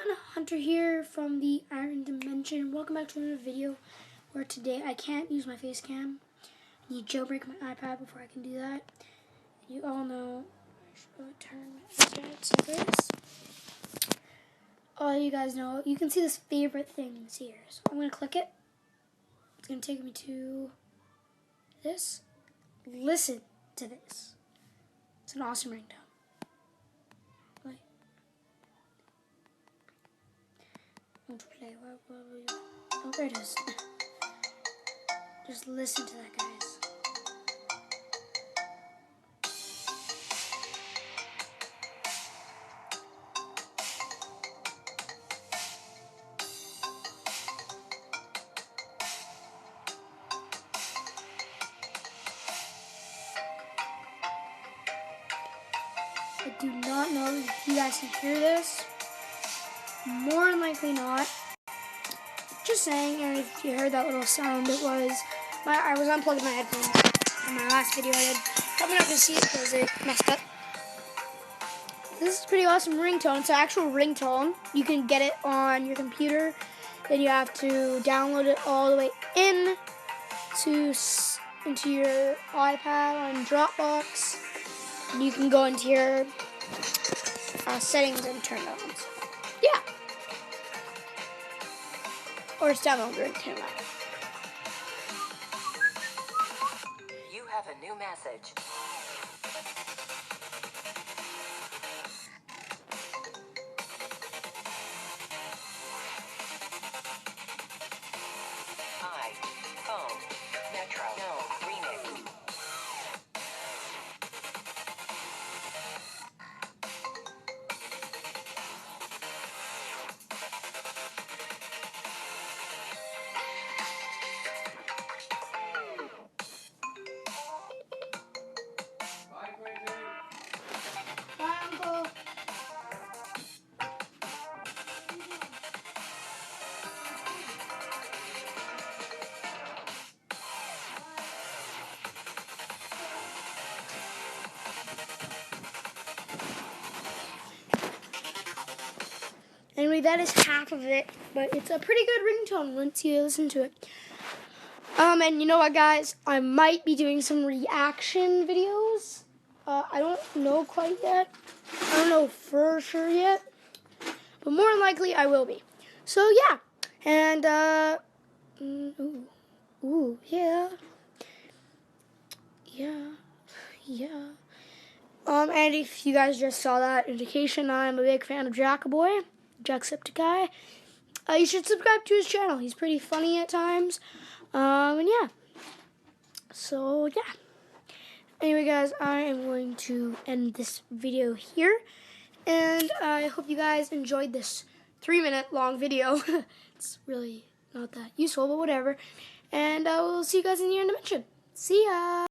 everyone, Hunter here from the Iron Dimension. Welcome back to another video where today I can't use my face cam. I need to jailbreak my iPad before I can do that. You all know I should really turn my internet like this. All you guys know, you can see this favorite things here. So I'm going to click it. It's going to take me to this. Listen to this. It's an awesome ringtone. Play. Oh, there it is. Just listen to that, guys. I do not know if you guys can hear this. More than likely not. Just saying, and if you heard that little sound, it was I was unplugging my headphones in my last video I did. Probably not gonna see it because it messed up. This is a pretty awesome ringtone. It's an actual ringtone. You can get it on your computer. Then you have to download it all the way into your iPad on Dropbox. And you can go into your settings and turn it on. Yeah. Or it's download the ringtone app. You have a new message. iPhone Metro Remix. Bye, Uncle. Anyway, that is half of it, but it's a pretty good ringtone once you listen to it. And you know what, guys? I might be doing some reaction videos. I don't know quite yet. I don't know for sure yet, but more than likely I will be. So yeah, and yeah. And if you guys just saw that indication, I'm a big fan of Jackaboy, Jacksepticeye. You should subscribe to his channel. He's pretty funny at times. And yeah. So yeah. Anyway, guys, I am going to end this video here. And I hope you guys enjoyed this 3-minute long video. It's really not that useful, but whatever. And I will see you guys in the Iron Dimension. See ya!